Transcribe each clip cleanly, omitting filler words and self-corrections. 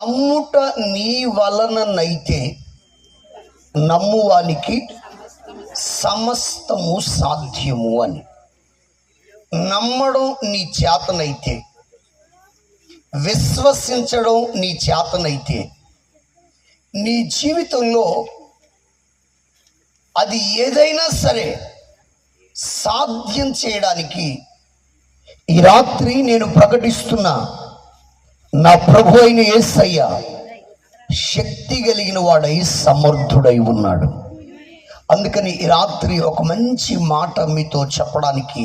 నమ్ముట నీ వలననైతే నమ్మువానికి సమస్తము సాధ్యము అని. నమ్మడం నీ చేతనైతే, విశ్వసించడం నీ చేతనైతే, నీ జీవితంలో అది ఏదైనా సరే సాధ్యం చేయడానికి ఈ రాత్రి నేను ప్రకటిస్తున్నా, నా ప్రభు అయిన యేసయ్య శక్తి కలిగిన వాడై సమర్థుడై ఉన్నాడు. అందుకని ఈ రాత్రి ఒక మంచి మాట మీతో చెప్పడానికి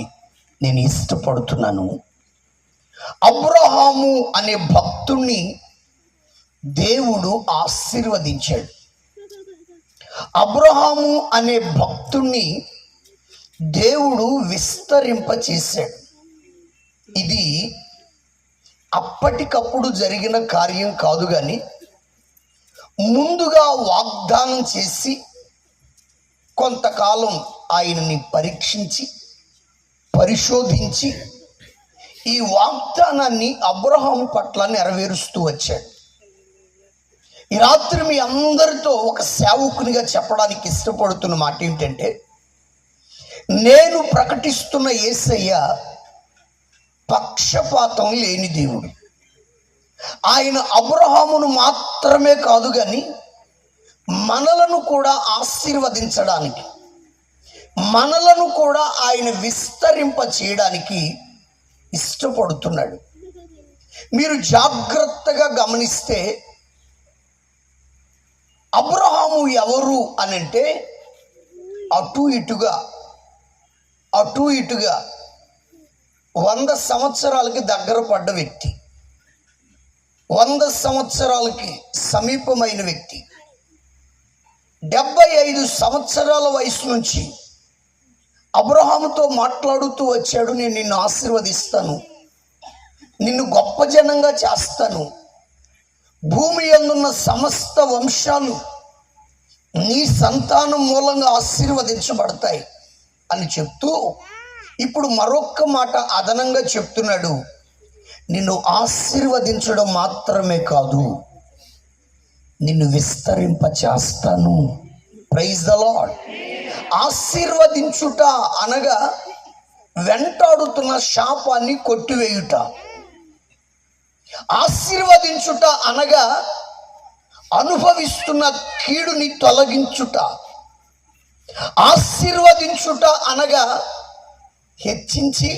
నేను ఇష్టపడుతున్నాను. అబ్రహాము అనే భక్తుణ్ణి దేవుడు ఆశీర్వదించాడు. అబ్రహాము అనే భక్తుణ్ణి దేవుడు విస్తరింపచేశాడు. ఇది అప్పటికప్పుడు జరిగిన కార్యం కాదు, కానీ ముందుగా వాగ్దానం చేసి కొంతకాలం ఆయనని పరీక్షించి పరిశోధించి ఈ వాగ్దానాన్ని అబ్రహాము పట్ల నెరవేరుస్తూ వచ్చాడు. ఈ రాత్రి మీ అందరితో ఒక సేవకునిగా చెప్పడానికి ఇష్టపడుతున్న మాట ఏంటంటే, నేను ప్రకటిస్తున్న యేసయ్య పక్షపాతం లేని దేవుడు. ఆయన అబ్రహామును మాత్రమే కాదు, కానీ మనలను కూడా ఆశీర్వదించడానికి, మనలను కూడా ఆయన విస్తరింప చేయడానికి ఇష్టపడుతున్నాడు. మీరు జాగ్రత్తగా గమనిస్తే అబ్రహాము ఎవరు అనంటే అటు ఇటుగా 100 సంవత్సరాలకి దగ్గర పడ్డ వ్యక్తి, 100 సంవత్సరాలకి సమీపమైన వ్యక్తి. 75 సంవత్సరాల వయసు నుంచి అబ్రహాముతో మాట్లాడుతూ వచ్చాడు. నేను నిన్ను ఆశీర్వదిస్తాను, నిన్ను గొప్ప జనంగా చేస్తాను, భూమి యందున్న సమస్త వంశాలు నీ సంతానం మూలంగా ఆశీర్వదించబడతాయి అని చెప్తూ ఇప్పుడు మరొక్క మాట అదనంగా చెప్తున్నాడు. నిన్ను ఆశీర్వదించడం మాత్రమే కాదు, నిన్ను విస్తరింప చేస్తాను. Praise the lord. ఆశీర్వదించుట అనగా వెంటాడుతున్న శాపాన్ని కొట్టివేయుట. ఆశీర్వదించుట అనగా అనుభవిస్తున్న కీడుని తొలగించుట. ఆశీర్వదించుట అనగా హెచ్చించి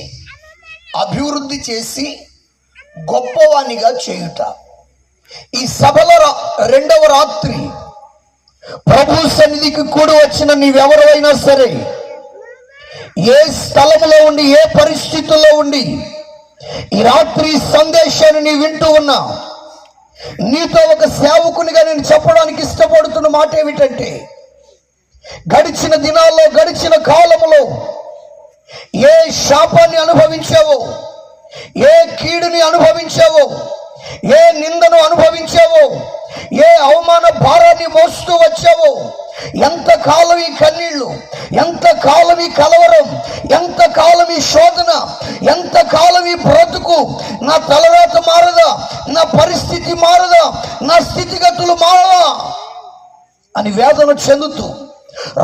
అభివృద్ధి చేసి గొప్పవానిగా చేయుట. ఈ సభల 2వ రాత్రి ప్రభు సన్నిధికి కూడి వచ్చిన నీవెవరైనా సరే, ఏ స్థలంలో ఉండి, ఏ పరిస్థితుల్లో ఉండి ఈ రాత్రి సందేశాన్ని నీ వింటూ ఉన్నా, నీతో ఒక సేవకునిగా నేను చెప్పడానికి ఇష్టపడుతున్న మాట ఏమిటంటే, గడిచిన దినాల్లో, గడిచిన కాలంలో ఏ శాపాన్ని అనుభవించావో, ఏ కీడుని అనుభవించావో, ఏ నిందను అనుభవించావో, ఏ అవమాన భారాన్ని మోస్తూ వచ్చావో, ఎంతకాలం ఈ కన్నీళ్లు, ఎంతకాలం ఈ కలవరం, ఎంతకాలం ఈ శోధన, ఎంతకాలం ఈ బ్రతుకు, నా తలరాత మారదా, నా పరిస్థితి మారదా, నా స్థితిగతులు మారదా అని వేదన చెందుతూ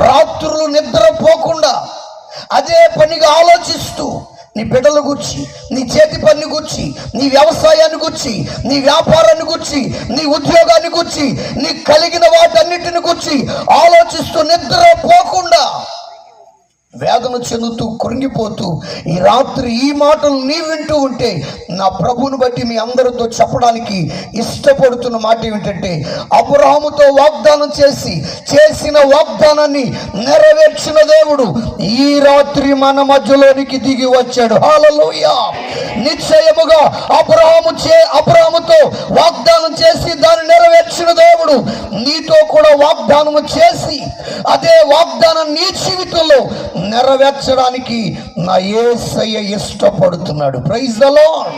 రాత్రులు నిద్రపోకుండా అదే పనిగా ఆలోచిస్తూ నీ బిడ్డల గురించి, నీ చేతి పని గురించి, నీ వ్యవసాయాన్ని గురించి, నీ వ్యాపారాన్ని గురించి, నీ ఉద్యోగాన్ని గురించి, నీ కలిగిన వాటన్నిటిని గురించి ఆలోచిస్తూ నిద్రపోకుండా వేదన చెందుతూ కృంగిపోతూ ఈ రాత్రి ఈ మాటలు నీ వింటూ ఉంటే, నా ప్రభువుని బట్టి మీ అందరితో చెప్పడానికి ఇష్టపడుతున్న మాట ఏమిటంటే, అబ్రహాముతో వాగ్దానం చేసిన వాగ్దానాన్ని నెరవేర్చిన దేవుడు ఈ రాత్రి మన మధ్యలోనికి దిగి వచ్చాడు. హల్లెలూయా. నిశ్చయముగా అబ్రహాముతో వాగ్దానం చేసి దాన్ని నెరవేర్చిన దేవుడు నీతో కూడా వాగ్దానం చేసి అదే వాగ్దానం నీ జీవితంలో నెరవేర్చడానికి నా యేసయ్య ఇష్టపడుతున్నాడు. Praise the lord.